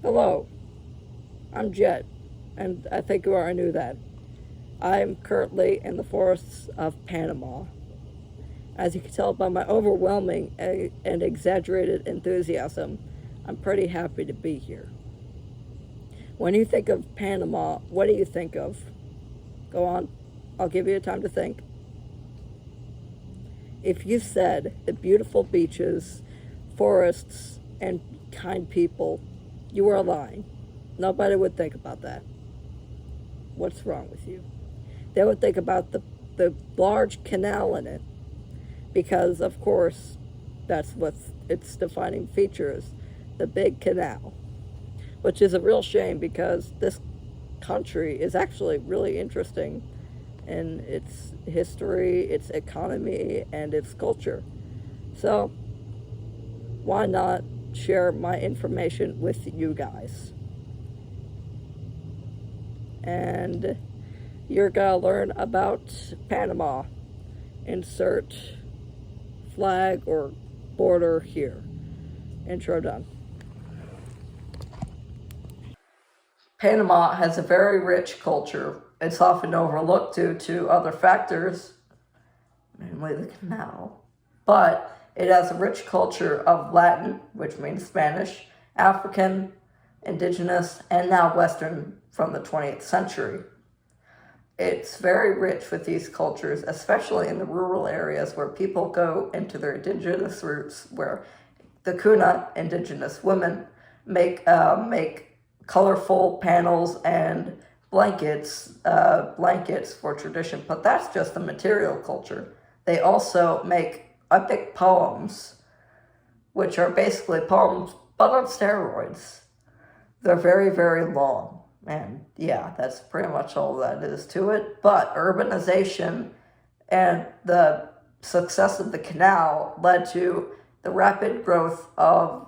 Hello, I'm Jet, and I think you already knew that. I am currently in the forests of Panama. As you can tell by my overwhelming and exaggerated enthusiasm, I'm pretty happy to be here. When you think of Panama, what do you think of? Go on, I'll give you time to think. If you said the beautiful beaches, forests, and kind people, you were lying. Nobody would think about that. What's wrong with you? They would think about the large canal in it because, of course, that's what its defining feature is, the big canal, which is a real shame because this country is actually really interesting in its history, its economy, and its culture. So, why not share my information with you guys? And you're gonna learn about Panama. Insert flag or border here. Intro done. Panama has a very rich culture. It's often overlooked due to other factors, namely the canal. But it has a rich culture of Latin, which means Spanish, African, Indigenous, and now Western from the 20th century. It's very rich with these cultures, especially in the rural areas where people go into their indigenous roots, where the Kuna indigenous women make colorful panels and blankets for tradition. But that's just the material culture. They also make epic poems, which are basically poems but on steroids. They're very, very long. And yeah, that's pretty much all that is to it. But urbanization and the success of the canal led to the rapid growth of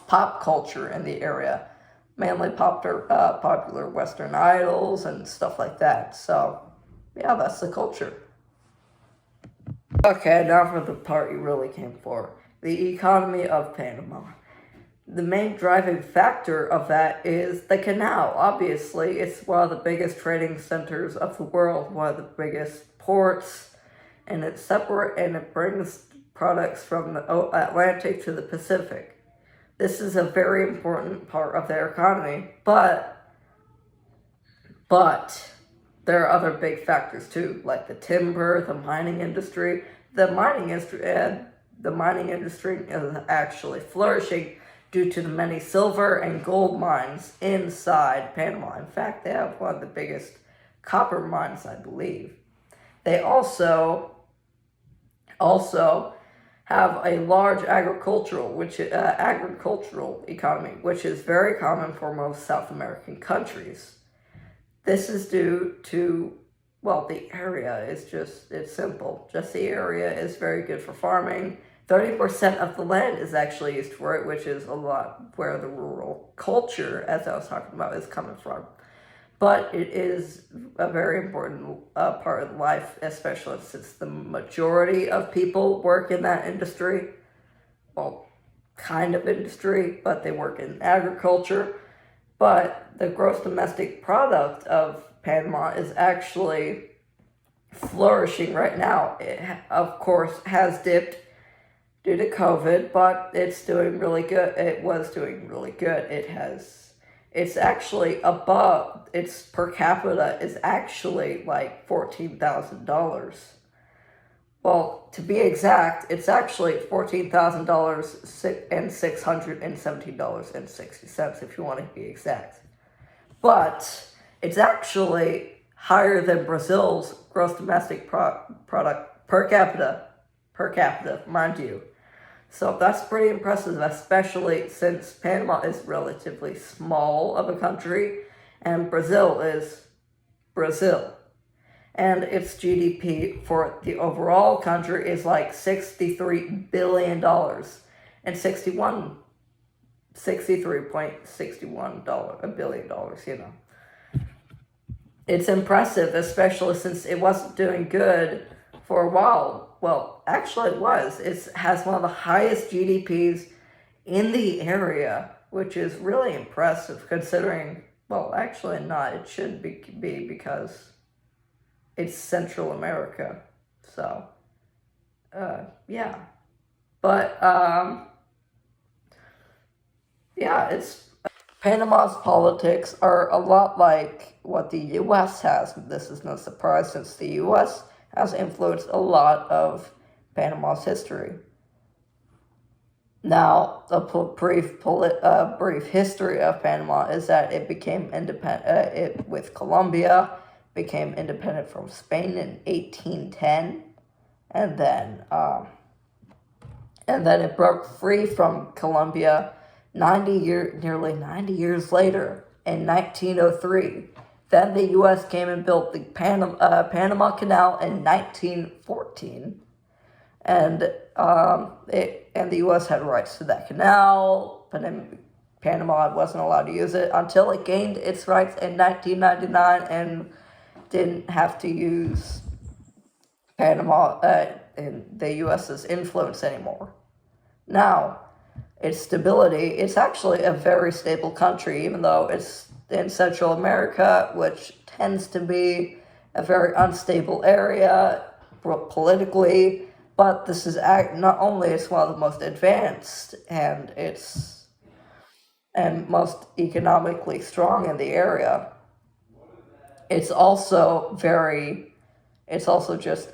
pop culture in the area, mainly popular Western idols and stuff like that. So yeah, that's the culture. Okay, now for the part you really came for, the economy of Panama. The main driving factor of that is the canal. Obviously, it's one of the biggest trading centers of the world, one of the biggest ports, and it brings products from the Atlantic to the Pacific. This is a very important part of their economy, but there are other big factors too, like the timber, the mining industry. The mining industry is actually flourishing due to the many silver and gold mines inside Panama. In fact, they have one of the biggest copper mines, I believe. They also have a large agricultural economy, which is very common for most South American countries. This is due to, well, the area is it's simple. Just the area is very good for farming. 30% of the land is actually used for it, which is a lot where the rural culture, as I was talking about, is coming from. But it is a very important part of life, especially since the majority of people work in that industry. Well, kind of industry, but they work in agriculture. But the gross domestic product of Panama is actually flourishing right now. It, of course, has dipped due to COVID, but it's doing really good. It was doing really good. It's actually above, its per capita is actually like $14,000. Well, to be exact, it's actually $14,000 and $617.60 if you want to be exact. But it's actually higher than Brazil's gross domestic product per capita, mind you. So that's pretty impressive, especially since Panama is relatively small of a country and Brazil is Brazil. And its GDP for the overall country is like $63 billion and $63.61 billion, you know. It's impressive, especially since it wasn't doing good for a while. Well, actually it was. It has one of the highest GDPs in the area, which is really impressive considering, well, actually not, it should be because it's Central America. So, yeah. But, yeah, it's Panama's politics are a lot like what the U.S. has. This is no surprise since the U.S. has influenced a lot of Panama's history. Now, a brief history of Panama is that it became independent. It with Colombia became independent from Spain in 1810, and then it broke free from Colombia nearly 90 years later in 1903. Then the U.S. came and built the Panama Canal in 1914, and the U.S. had rights to that canal, but then Panama wasn't allowed to use it until it gained its rights in 1999 and didn't have to use Panama in the U.S.'s influence anymore. Now, its stability, it's actually a very stable country, even though it's in Central America, which tends to be a very unstable area politically. But this is not only it's one of the most advanced and most economically strong in the area. It's also just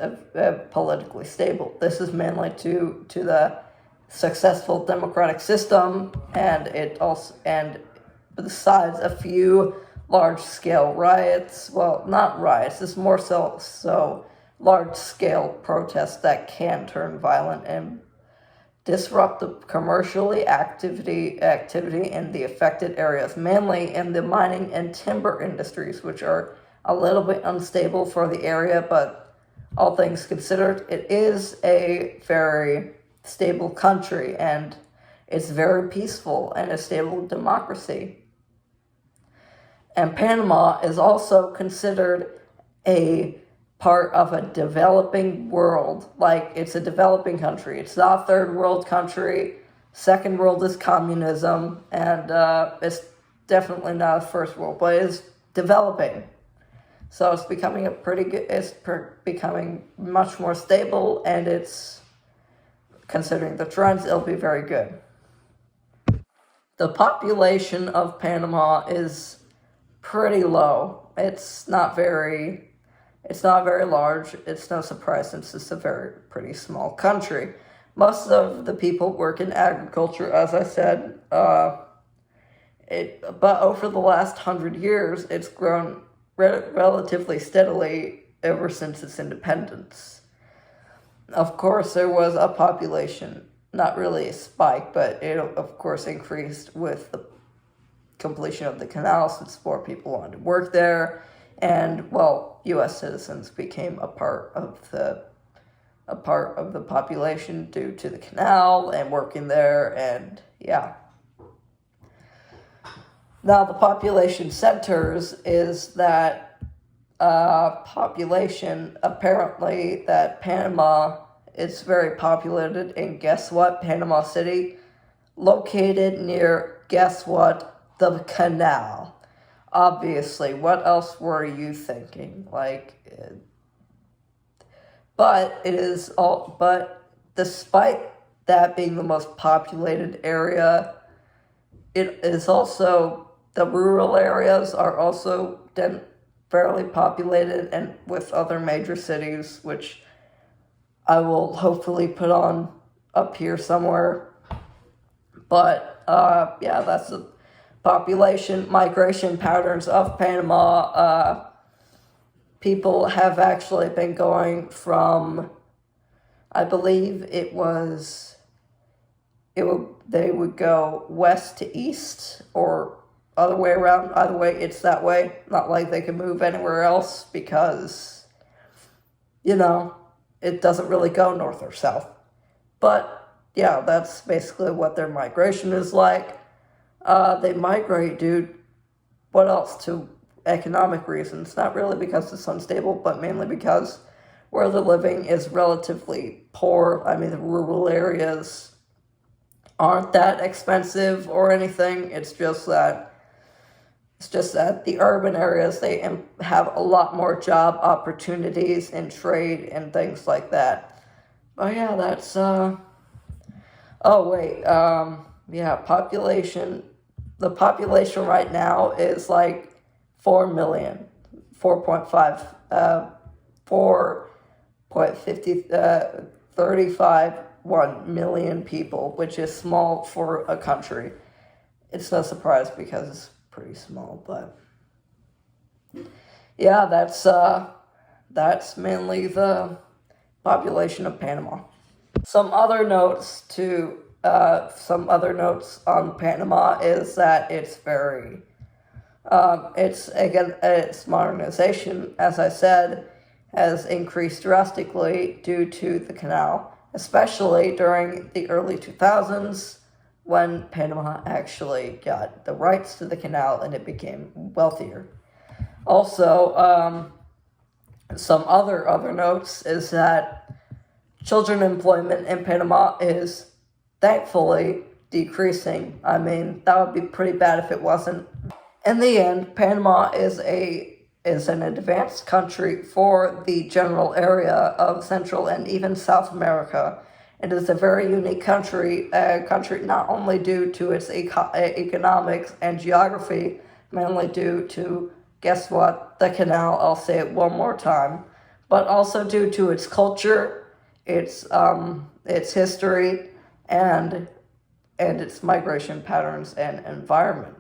politically stable. This is mainly to the successful democratic system, and besides a few large-scale riots, well, not riots, it's more so large-scale protests that can turn violent and disrupt the commercially activity in the affected areas, mainly in the mining and timber industries, which are a little bit unstable for the area, but all things considered, it is a very stable country, and it's very peaceful and a stable democracy. And Panama is also considered a part of a developing world. Like, it's a developing country. It's not a third world country. Second world is communism, and it's definitely not a first world, but it's developing. So it's becoming becoming much more stable, and it's, considering the trends, it'll be very good. The population of Panama is pretty low. It's not very large. It's no surprise since it's a pretty small country. Most of the people work in agriculture, as I said. But over the last 100 years, it's grown relatively steadily ever since its independence. Of course, there was a population, not really a spike, but it of course increased with the completion of the canal, since more people wanted to work there, and well, U.S. citizens became a part of the population due to the canal and working there, and yeah. Now, the population centers is that population, apparently, that Panama is very populated in, guess what, Panama City, located near, guess what, the canal. Obviously, what else were you thinking? But despite that being the most populated area, it is also, the rural areas are also fairly populated, and with other major cities, which I will hopefully put on up here somewhere. But yeah, that's the population migration patterns of Panama. People have actually been going from, I believe they would go west to east, or other way around. Either way, it's that way. Not like they can move anywhere else, because, it doesn't really go north or south. But yeah, that's basically what their migration is like. They migrate, what else? To economic reasons. Not really because it's unstable, but mainly because where they're living is relatively poor. I mean, the rural areas aren't that expensive or anything. It's just that the urban areas, they have a lot more job opportunities in trade and things like that. But yeah, that's oh wait, yeah, population. The population right now is like 4 million, 4.5, 4.50, 1 million people, which is small for a country. It's no surprise because it's pretty small, but yeah, that's mainly the population of Panama. Some other notes on Panama is that its modernization, as I said, has increased drastically due to the canal, especially during the early 2000s when Panama actually got the rights to the canal and it became wealthier. Also, some other notes is that children employment in Panama is thankfully decreasing. I mean, that would be pretty bad if it wasn't. In the end, Panama is an advanced country for the general area of Central and even South America. It is a very unique country, not only due to its economics and geography, mainly due to, guess what, the canal, I'll say it one more time, but also due to its culture, its history, and its migration patterns and environment.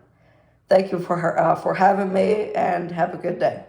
Thank you for having me, and have a good day.